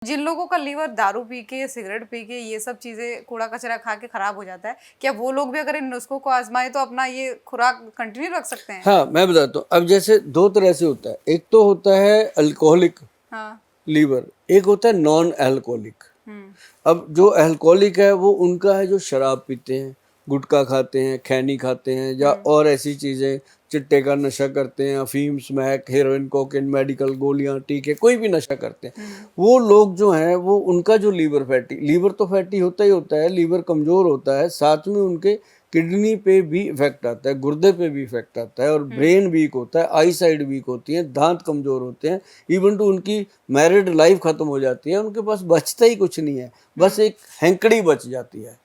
जिन लोगों का लीवर दारू पी के, सिगरेट पी के, ये सब चीजें कूड़ा कचरा खा के खराब हो जाता है, क्या वो लोग भी अगर इन नुस्खों को आजमाए तो अपना ये खुराक कंटिन्यू रख सकते हैं? हाँ, मैं बताता हूँ। अब जैसे दो तरह से होता है, एक तो होता है अल्कोहलिक हाँ। लीवर, एक होता है नॉन अल्कोहलिक। हम्म। अब जो अल्कोहलिक है वो उनका है जो शराब पीते हैं, गुटखा खाते हैं, खैनी खाते हैं, या और ऐसी चीज़ें, चिट्टे का नशा करते हैं, अफीम, स्मैक, हेरोइन, कोकेन, मेडिकल गोलियां, टीके, कोई भी नशा करते हैं, वो लोग जो हैं वो उनका जो लीवर तो फैटी होता ही होता है, लीवर कमज़ोर होता है, साथ में उनके किडनी पे भी इफेक्ट आता है, गुर्दे पे भी इफेक्ट आता है, और ब्रेन वीक होता है, आई साइड वीक होती है, दांत कमज़ोर होते हैं, इवन टू उनकी मैरिड लाइफ ख़त्म हो जाती है, उनके पास बचता ही कुछ नहीं है, बस एक हैंकड़ी बच जाती है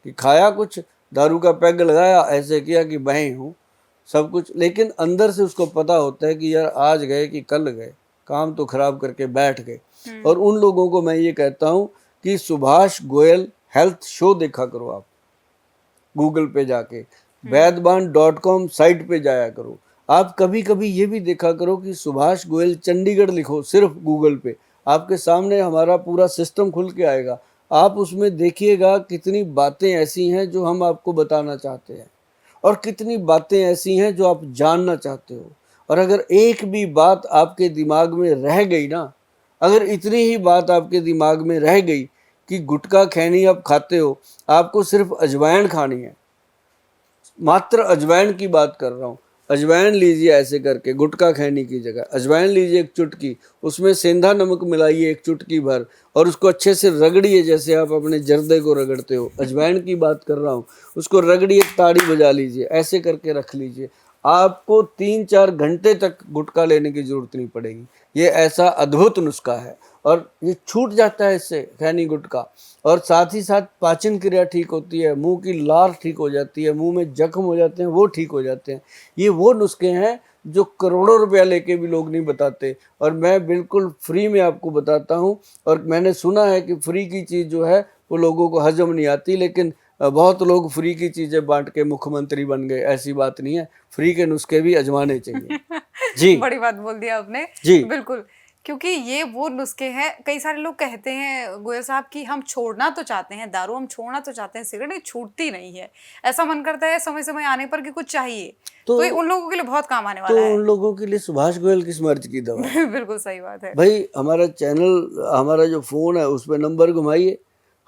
कि खाया कुछ, दारू का पैग लगाया, ऐसे किया कि बहें हूँ सब कुछ, लेकिन अंदर से उसको पता होता है कि यार आज गए कि कल गए, काम तो खराब करके बैठ गए। और उन लोगों को मैं ये कहता हूँ कि सुभाष गोयल हेल्थ शो देखा करो, आप गूगल पे जाके वैद्यबान.com साइट पे जाया करो। आप कभी कभी ये भी देखा करो कि सुभाष गोयल चंडीगढ़ लिखो सिर्फ गूगल पे, आपके सामने हमारा पूरा सिस्टम खुल के आएगा। आप उसमें देखिएगा कितनी बातें ऐसी हैं जो हम आपको बताना चाहते हैं, और कितनी बातें ऐसी हैं जो आप जानना चाहते हो। और अगर एक भी बात आपके दिमाग में रह गई ना, अगर इतनी ही बात आपके दिमाग में रह गई कि गुटखा खैनी आप खाते हो, आपको सिर्फ अजवाइन खानी है, मात्र अजवाइन की बात कर रहा हूँ, अजवाइन लीजिए ऐसे करके, गुटखा खैनी की जगह अजवाइन लीजिए एक चुटकी, उसमें सेंधा नमक मिलाइए एक चुटकी भर, और उसको अच्छे से रगड़िए जैसे आप अपने जर्दे को रगड़ते हो, अजवाइन की बात कर रहा हूँ, उसको रगड़िए, ताड़ी बजा लीजिए, ऐसे करके रख लीजिए, आपको 3-4 घंटे तक गुटखा लेने की जरूरत नहीं पड़ेगी। ये ऐसा अद्भुत नुस्खा है, और ये छूट जाता है इससे खैनी गुटखा, और साथ ही साथ पाचन क्रिया ठीक होती है, मुंह की लार ठीक हो जाती है, मुंह में जख्म हो जाते हैं वो ठीक हो जाते हैं। ये वो नुस्खे हैं जो करोड़ों रुपया लेके भी लोग नहीं बताते, और मैं बिल्कुल फ्री में आपको बताता हूँ। और मैंने सुना है कि फ्री की चीज़ जो है वो लोगों को हजम नहीं आती, लेकिन बहुत लोग फ्री की चीज़ें बांट के मुख्यमंत्री बन गए, ऐसी बात नहीं है, फ्री के नुस्खे भी आजमाने चाहिए। जी बड़ी बात बोल दिया आपने। जी बिल्कुल, क्योंकि ये वो नुस्खे हैं। कई सारे लोग कहते हैं गोयल साहब कि हम छोड़ना तो चाहते हैं दारू, हम छोड़ना तो चाहते हैं सिगरेट, ये छूटती नहीं है। ऐसा मन करता है समय समय आने पर कि कुछ चाहिए, तो ये उन लोगों के लिए बहुत काम आने वाला तो है। उन लोगों के लिए सुभाष गोयल किस मर्ज की दवा है? बिल्कुल सही बात है भाई, हमारा चैनल, हमारा जो फ़ोन है उस पर नंबर घुमाइए,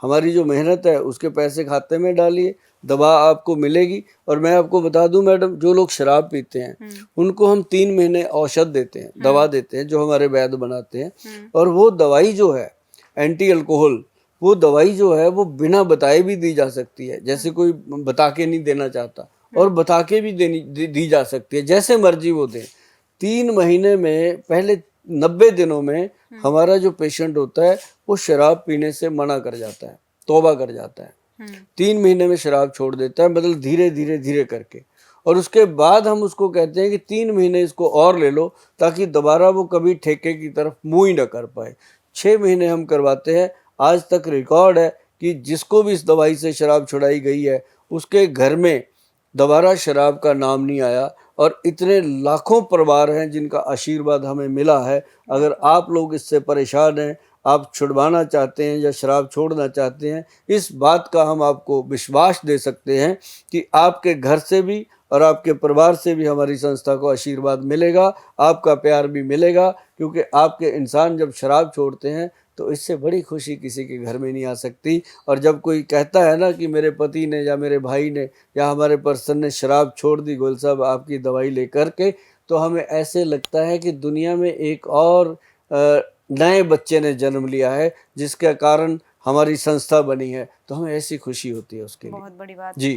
हमारी जो मेहनत है उसके पैसे खाते में डालिए, दवा आपको मिलेगी। और मैं आपको बता दूं मैडम, जो लोग शराब पीते हैं उनको हम 3 महीने औषध देते हैं, दवा देते हैं, जो हमारे वैद्य बनाते हैं, और वो दवाई जो है एंटी अल्कोहल, वो दवाई जो है वो बिना बताए भी दी जा सकती है, जैसे कोई बता के नहीं देना चाहता, और बता के भी दी जा सकती है, जैसे मर्जी वो दें। 3 महीने में, पहले 90 दिनों में हमारा जो पेशेंट होता है वो शराब पीने से मना कर जाता है, तौबा कर जाता है, 3 महीने में शराब छोड़ देता है, मतलब धीरे धीरे धीरे करके। और उसके बाद हम उसको कहते हैं कि 3 महीने इसको और ले लो, ताकि दोबारा वो कभी ठेके की तरफ मुँह ही न कर पाए। 6 महीने हम करवाते हैं। आज तक रिकॉर्ड है कि जिसको भी इस दवाई से शराब छुड़ाई गई है उसके घर में दोबारा शराब का नाम नहीं आया, और इतने लाखों परिवार हैं जिनका आशीर्वाद हमें मिला है। अगर आप लोग इससे परेशान हैं, आप छुड़वाना चाहते हैं या शराब छोड़ना चाहते हैं, इस बात का हम आपको विश्वास दे सकते हैं कि आपके घर से भी और आपके परिवार से भी हमारी संस्था को आशीर्वाद मिलेगा, आपका प्यार भी मिलेगा, क्योंकि आपके इंसान जब शराब छोड़ते हैं तो इससे बड़ी खुशी किसी के घर में नहीं आ सकती। और जब कोई कहता है ना कि मेरे पति ने या मेरे भाई ने या हमारे पर्सन ने शराब छोड़ दी गोयल साहब आपकी दवाई लेकर के, तो हमें ऐसे लगता है कि दुनिया में एक और नए बच्चे ने जन्म लिया है, जिसके कारण हमारी संस्था बनी है, तो हमें ऐसी खुशी होती है उसके लिए। बहुत बड़ी बात। जी।